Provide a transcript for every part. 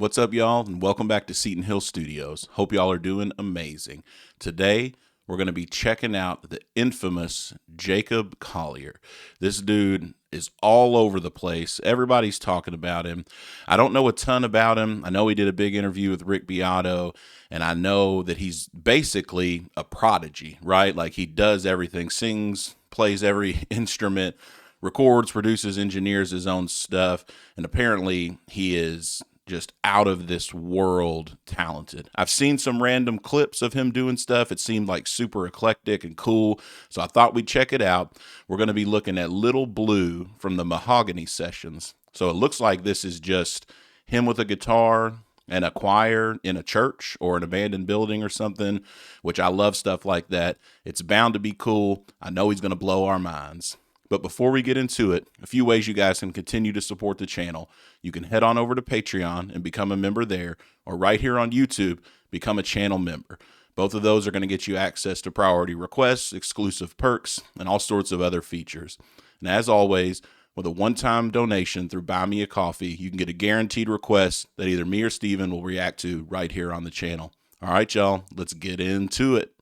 What's up, y'all, and welcome back to Seton Hill Studios. Hope y'all are doing amazing. Today, we're going to be checking out the infamous Jacob Collier. This dude is all over the place. Everybody's talking about him. I don't know a ton about him. I know he did a big interview with Rick Beato, and I know that he's basically a prodigy, right? Like, he does everything, sings, plays every instrument, records, produces, engineers his own stuff, and apparently he is just out of this world talented. I've seen some random clips of him doing stuff. It seemed like super eclectic and cool, so I thought we'd check it out. We're going to be looking at Little Blue from the Mahogany Sessions. So it looks like this is just him with a guitar and a choir in a church or an abandoned building or something, which I love stuff like that. It's bound to be cool. I know he's going to blow our minds. But before we get into it, a few ways you guys can continue to support the channel. You can head on over to Patreon and become a member there, or right here on YouTube, become a channel member. Both of those are going to get you access to priority requests, exclusive perks, and all sorts of other features. And as always, with a one-time donation through Buy Me a Coffee, you can get a guaranteed request that either me or Steven will react to right here on the channel. All right, y'all, let's get into it.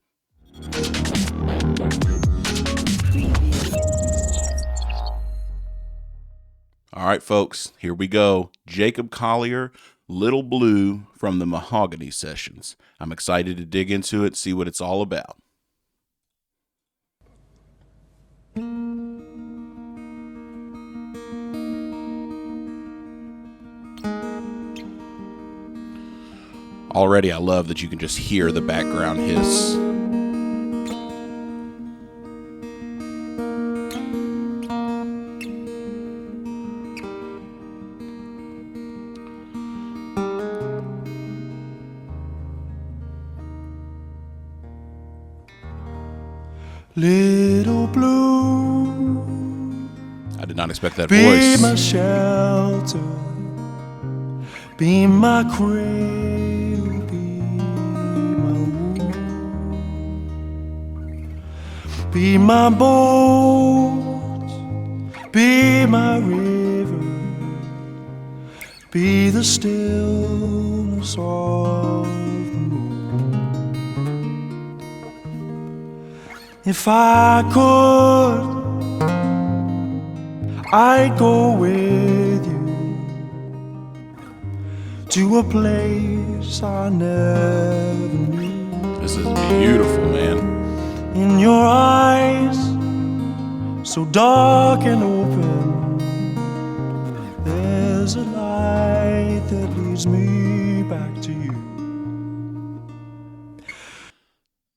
All right, folks, here we go. Jacob Collier, Little Blue from the Mahogany Sessions. I'm excited to dig into it, see what it's all about. Already, I love that you can just hear the background hiss. Little blue, I did not expect that be voice. my shelter, be my cradle, be my womb, be my boat, be my river, be the stillness of the moon. If I could, I'd go with you to a place I never knew. This is beautiful, man. In your eyes, so dark and open, there's a light that leads me back to you.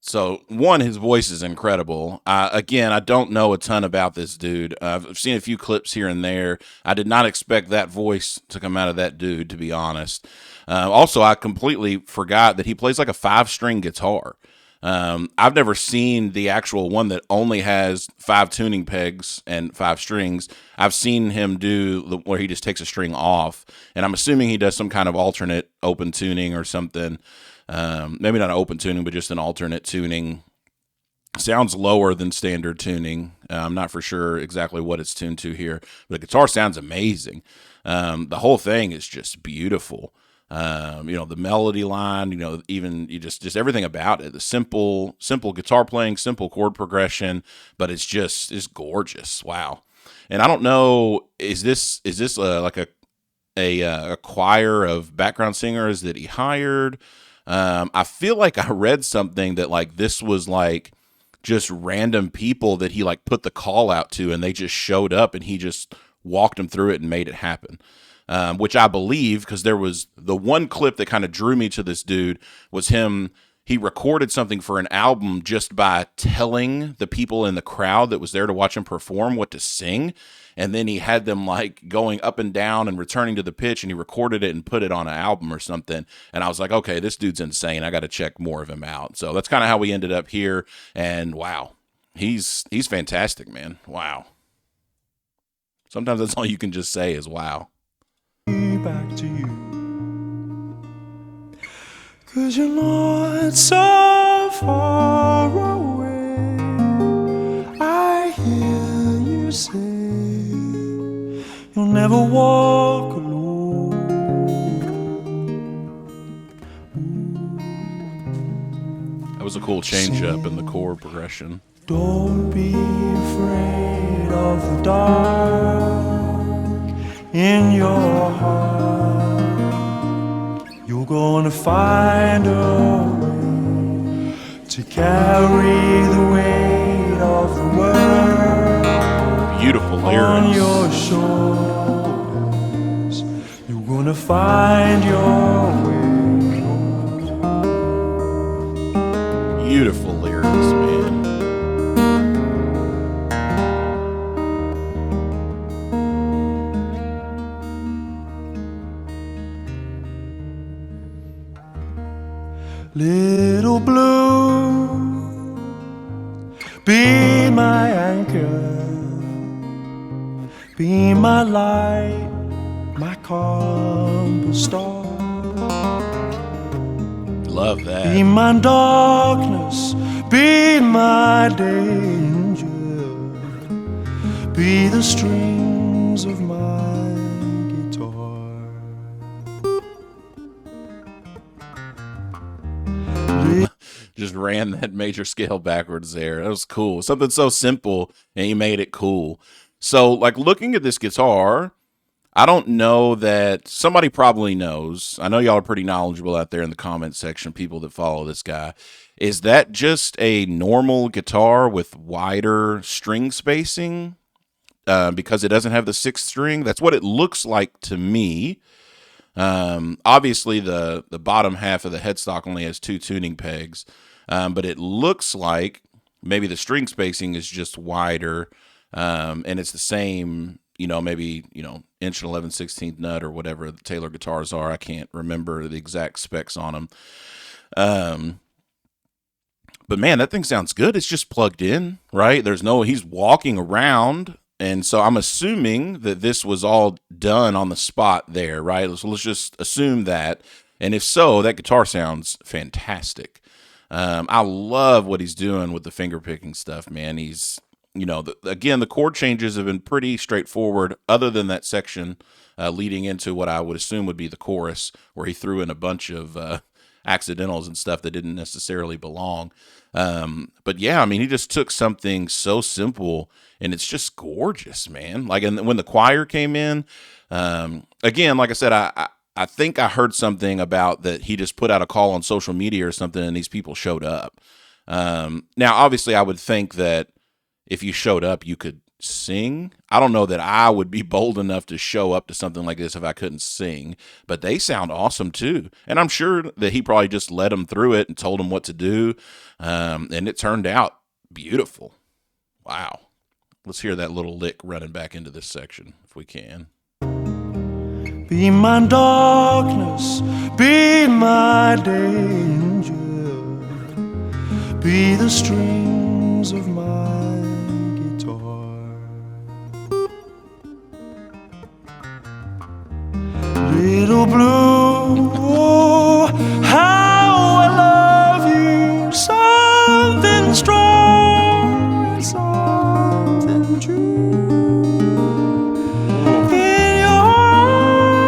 So, one, his voice is incredible. Again, I don't know a ton about this dude. I've seen a few clips here and there. I did not expect that voice to come out of that dude, to be honest. Also, I completely forgot that he plays like a 5-string guitar. I've never seen the actual one that only has 5 tuning pegs and 5 strings. I've seen him do where he just takes a string off, and I'm assuming he does some kind of alternate open tuning or something. Maybe not an open tuning, but just an alternate tuning. Sounds lower than standard tuning. I'm not for sure exactly what it's tuned to here, but the guitar sounds amazing. The whole thing is just beautiful. The melody line, even just everything about it. The simple guitar playing, simple chord progression, but it's gorgeous. Wow. And I don't know, is this like a choir of background singers that he hired? I feel like I read something that like this was like just random people that he like put the call out to, and they just showed up and he just walked them through it and made it happen. Which I believe, because there was the one clip that kind of drew me to this dude was him. He recorded something for an album just by telling the people in the crowd that was there to watch him perform what to sing. And then he had them like going up and down and returning to the pitch, and he recorded it and put it on an album or something. And I was like, okay, this dude's insane. I got to check more of him out. So that's kind of how we ended up here. And wow, he's fantastic, man. Wow. Sometimes that's all you can just say is wow. Back to you, 'cause you're not so far away. I hear you say you'll never walk alone. was a cool change up in the chord progression. Don't be afraid of the dark in your heart. You're gonna find a way to carry the weight of the world Beautiful on lyrics. your shoulders. You're gonna find your way. Beautiful lyrics, man. Little blue, be my anchor, be my light, my compass star. Love Be that. my darkness, be my danger, be the strings of my guitar. Just ran that major scale backwards there. That was cool. Something so simple, and you made it cool. So, like, looking at this guitar, I don't know that somebody probably knows. I know y'all are pretty knowledgeable out there in the comment section, people that follow this guy. Is that just a normal guitar with wider string spacing? Because it doesn't have the sixth string? That's what it looks like to me. Obviously, the bottom half of the headstock only has 2 tuning pegs, but it looks like maybe the string spacing is just wider, and it's the same, maybe, inch and 11/16 nut or whatever the Taylor guitars are. I can't remember the exact specs on them. But man, that thing sounds good. It's just plugged in, right? He's walking around. And so I'm assuming that this was all done on the spot there, right? So let's just assume that. And if so, that guitar sounds fantastic. I love what he's doing with the finger picking stuff, man. He's, again, the chord changes have been pretty straightforward, other than that section leading into what I would assume would be the chorus, where he threw in a bunch of accidentals and stuff that didn't necessarily belong. But yeah, I mean, he just took something so simple and it's just gorgeous, man. Like, and when the choir came in, again, like I said, I think I heard something about that he just put out a call on social media or something and these people showed up. Now, obviously, I would think that if you showed up, you could sing. I don't know that I would be bold enough to show up to something like this if I couldn't sing, but they sound awesome too. And I'm sure that he probably just led them through it and told them what to do. And it turned out beautiful. Wow. Let's hear that little lick running back into this section if we can. Be my darkness, be my danger, be the strings of my guitar. Little blue, oh, how I love you, something strong, something true. In your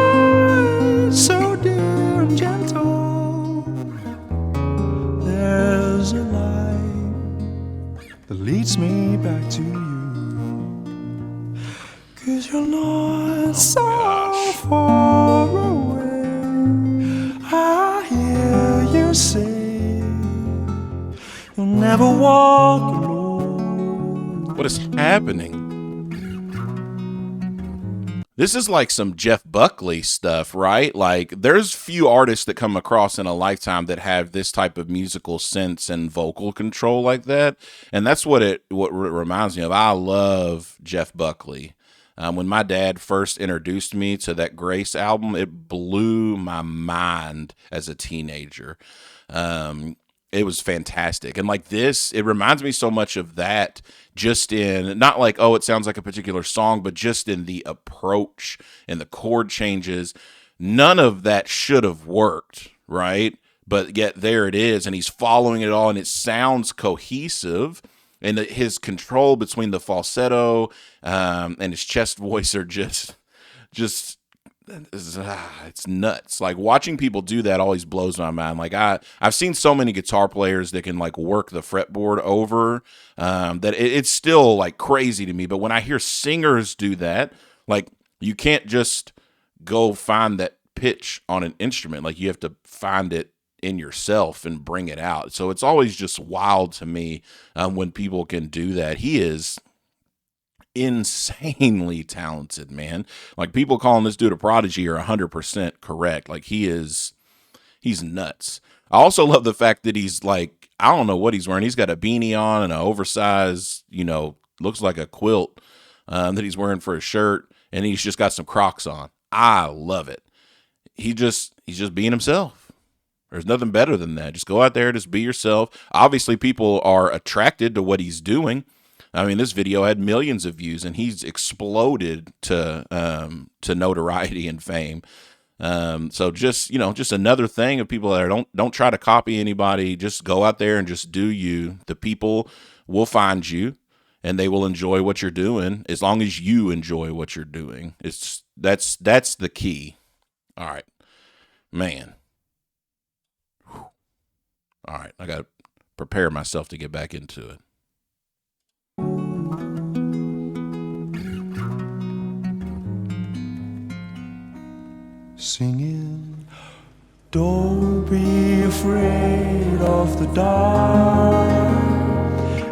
eyes, so dear and gentle, there's a light that leads me back to you. 'Cause you're not so far away. I hear you say you'll never walk alone. What is happening? This is like some Jeff Buckley stuff, right? Like, there's few artists that come across in a lifetime that have this type of musical sense and vocal control like that. And that's what it reminds me of. I love Jeff Buckley. When my dad first introduced me to that Grace album, it blew my mind as a teenager. It was fantastic. And like this, it reminds me so much of that, just in, not like, oh, it sounds like a particular song, but just in the approach and the chord changes. None of that should have worked, right? But yet there it is, and he's following it all, and it sounds cohesive. And his control between the falsetto and his chest voice are just it's nuts. Like watching people do that always blows my mind. Like I've seen so many guitar players that can like work the fretboard over, that it's still like crazy to me. But when I hear singers do that, like you can't just go find that pitch on an instrument. Like you have to find it in yourself and bring it out. So it's always just wild to me when people can do that. He is insanely talented, man. Like people calling this dude a prodigy are 100% correct. Like he's nuts. I also love the fact that he's like, I don't know what he's wearing. He's got a beanie on and an oversized, looks like a quilt that he's wearing for a shirt, and he's just got some Crocs on. I love it. He's just being himself. There's nothing better than that. Just go out there, just be yourself. Obviously, people are attracted to what he's doing. I mean, this video had millions of views, and he's exploded to notoriety and fame. So just another thing of people that don't try to copy anybody. Just go out there and just do you. The people will find you, and they will enjoy what you're doing as long as you enjoy what you're doing. That's the key. All right, man. All right, I got to prepare myself to get back into it. Singing, don't be afraid of the dark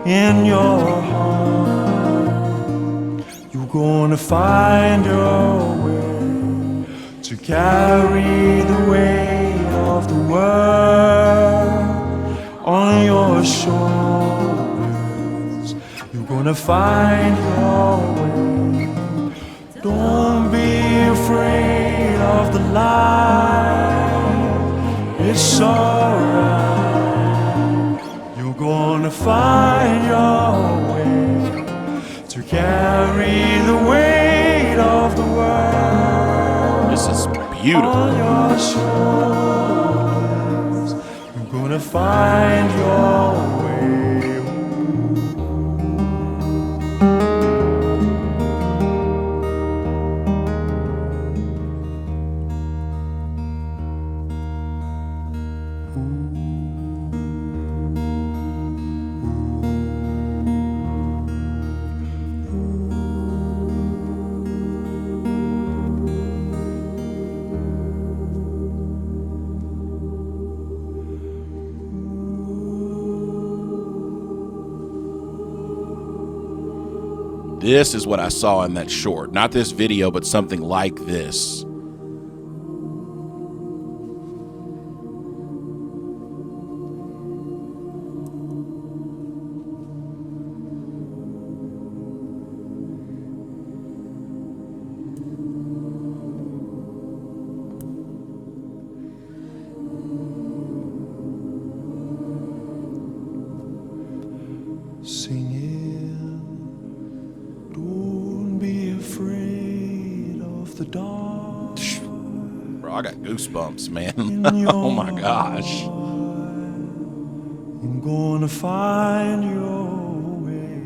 in your heart. You're gonna find your way to carry the weight of the world on your shoulders. You're gonna find your way. Don't be afraid of the light. It's alright. You're gonna find your way to carry the weight of the world. This is beautiful. On your shoulders. You're gonna find your way. This is what I saw in that short. Not this video, but something like this. Bro, I got goosebumps, man. Oh my gosh. I'm gonna find your way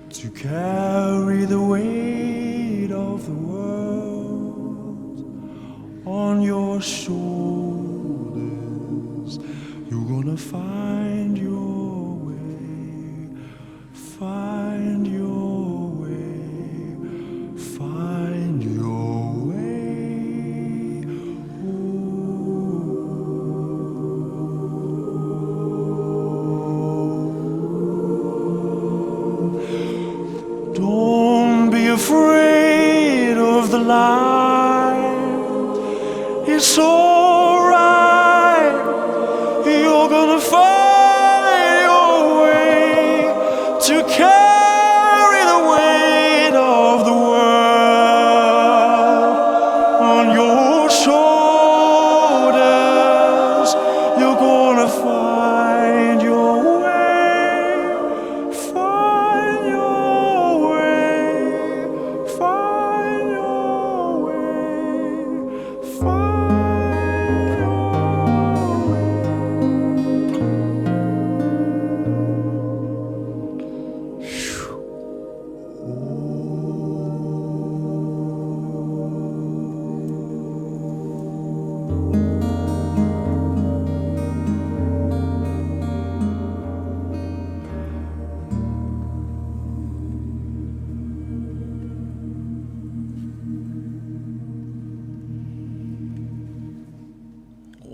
to carry the weight of the world on your shoulders. You're gonna find your way, find your way, find your way. Don't be afraid of the light. It's alright. You're gonna find your way to carry the weight of the world on your shoulders. You're gonna find your way, find your way, find your way, find your way.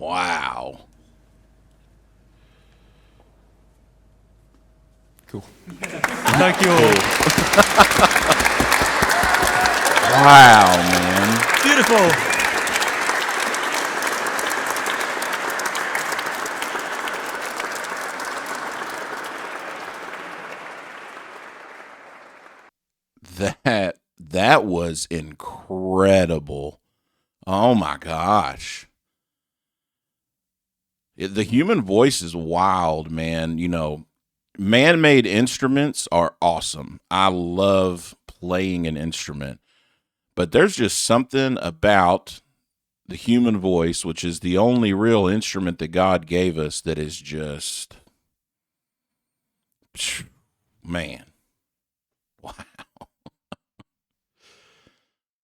Wow. Cool. Thank you all. Wow, man. Beautiful. That was incredible. Oh my gosh. The human voice is wild, man. You know, man-made instruments are awesome. I love playing an instrument. But there's just something about the human voice, which is the only real instrument that God gave us, that is just, man, wow,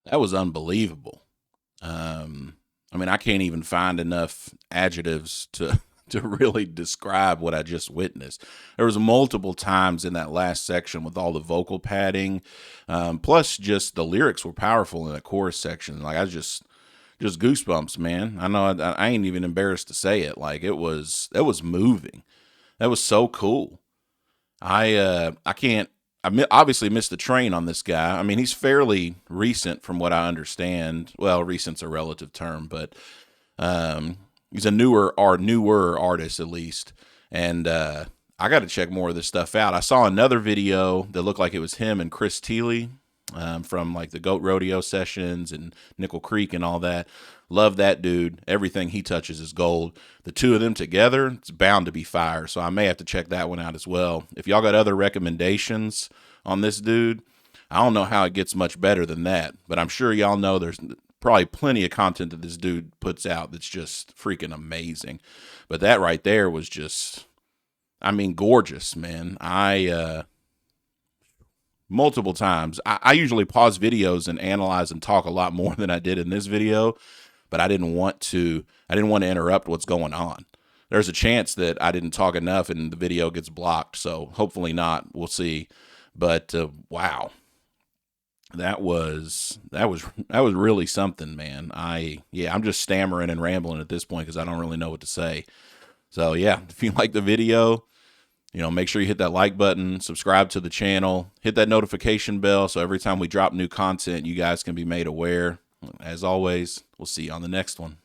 that was unbelievable. I mean, I can't even find enough adjectives to to really describe what I just witnessed. There was multiple times in that last section with all the vocal padding, plus just the lyrics were powerful in the chorus section. Like, I just goosebumps, man. I know I ain't even embarrassed to say it. Like, it was moving. That was so cool. I can't. Obviously missed the train on this guy. I mean, he's fairly recent from what I understand. Well, recent's a relative term, but he's a newer artist at least. And I got to check more of this stuff out. I saw another video that looked like it was him and Chris Thiele from like the Goat Rodeo sessions and Nickel Creek and all that. Love that dude. Everything he touches is gold. The two of them together, it's bound to be fire. So I may have to check that one out as well. If y'all got other recommendations on this dude, I don't know how it gets much better than that, but I'm sure y'all know there's probably plenty of content that this dude puts out that's just freaking amazing. But that right there was just, I mean, gorgeous, man. Multiple times. I usually pause videos and analyze and talk a lot more than I did in this video, but I didn't want to interrupt what's going on. There's a chance that I didn't talk enough and the video gets blocked, so hopefully not. We'll see. But wow. That was really something, man. I'm just stammering and rambling at this point because I don't really know what to say. So yeah, if you like the video, make sure you hit that like button, subscribe to the channel, hit that notification bell so every time we drop new content, you guys can be made aware. As always, we'll see you on the next one.